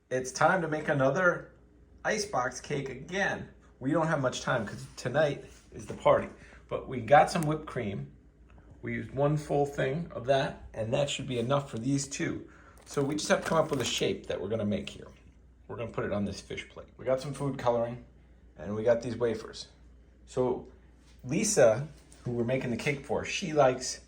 It's time to make another icebox cake again. We don't have much time because tonight is the party, but we got some whipped cream. We used one full thing of that, and that should be enough for these two. So we just have to come up with a shape that we're gonna make here. We're gonna put it on this fish plate. We got some food coloring, and we got these wafers. So Lisa, who we're making the cake for, she likes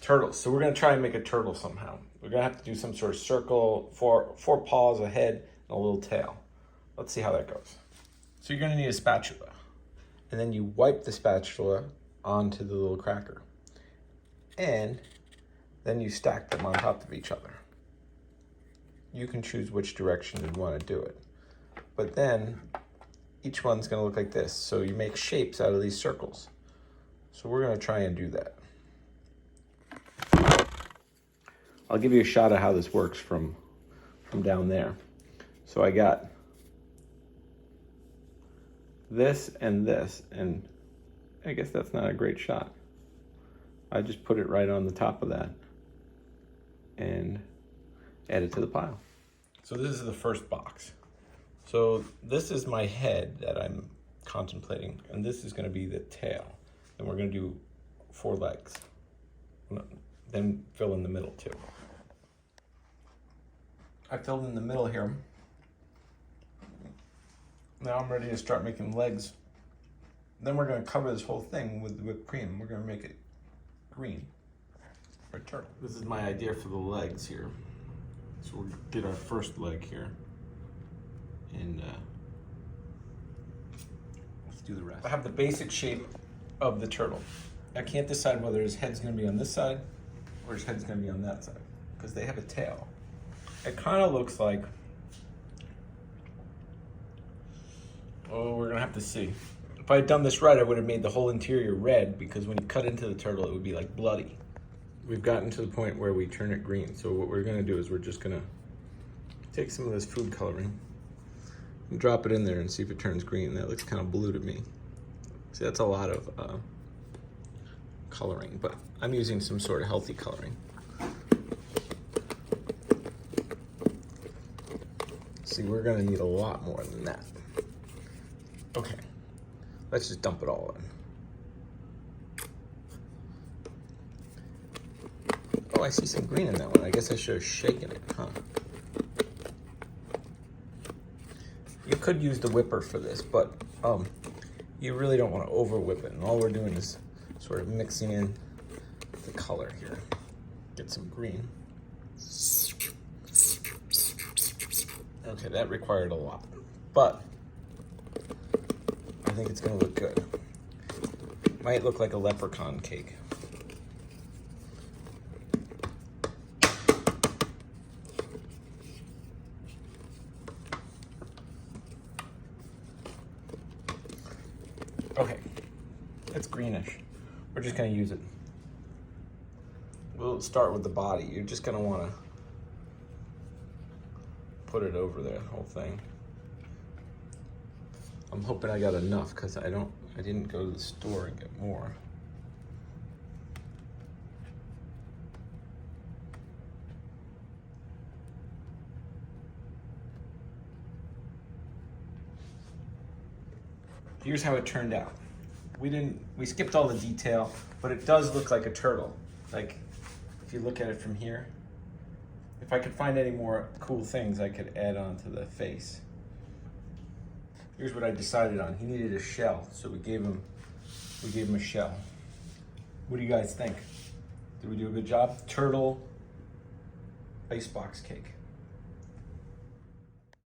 turtles. So we're gonna try and make a turtle somehow. We're gonna have to do some sort of circle, four paws, a head, and a little tail. Let's see how that goes. So you're gonna need a spatula. And then you wipe the spatula onto the little cracker. And then you stack them on top of each other. You can choose which direction you wanna do it. But then each one's gonna look like this. So you make shapes out of these circles. So we're gonna try and do that. I'll give you a shot of how this works from down there. So I got this, and I guess that's not a great shot. I just put it right on the top of that and add it to the pile. So this is the first box. So this is my head that I'm contemplating, and this is gonna be the tail. And we're gonna do 4 legs. Then fill in the middle too. I filled in the middle here. Now I'm ready to start making legs. Then we're gonna cover this whole thing with whipped cream. We're gonna make it green for a turtle. This is my idea for the legs here. So we'll get our first leg here. And let's do the rest. I have the basic shape of the turtle. I can't decide whether his head's gonna be on this side or his head's gonna be on that side because they have a tail. It kind of looks like, oh, we're gonna have to see. If I had done this right, I would have made the whole interior red because when you cut into the turtle, it would be like bloody. We've gotten to the point where we turn it green. So what we're gonna do is we're just gonna take some of this food coloring and drop it in there and see if it turns green. That looks kind of blue to me. See, that's a lot of coloring, but I'm using some sort of healthy coloring. See, we're gonna need a lot more than that. Okay, let's just dump it all in. Oh, I see some green in that one. I guess I should have shaken it, huh? You could use the whipper for this, but you really don't want to over whip it. And all we're doing is sort of mixing in the color here. Get some green. Okay, that required a lot, but I think it's gonna look good. Might look like a leprechaun cake. Okay, it's greenish. We're just gonna use it. We'll start with the body. You're just gonna wanna put it over the whole thing. I'm hoping I got enough because I didn't go to the store and get more. Here's how it turned out. We skipped all the detail, but it does look like a turtle. Like, if you look at it from here, if I could find any more cool things I could add on to the face. Here's what I decided on. He needed a shell, so we gave him a shell. What do you guys think? Did we do a good job? Turtle icebox cake.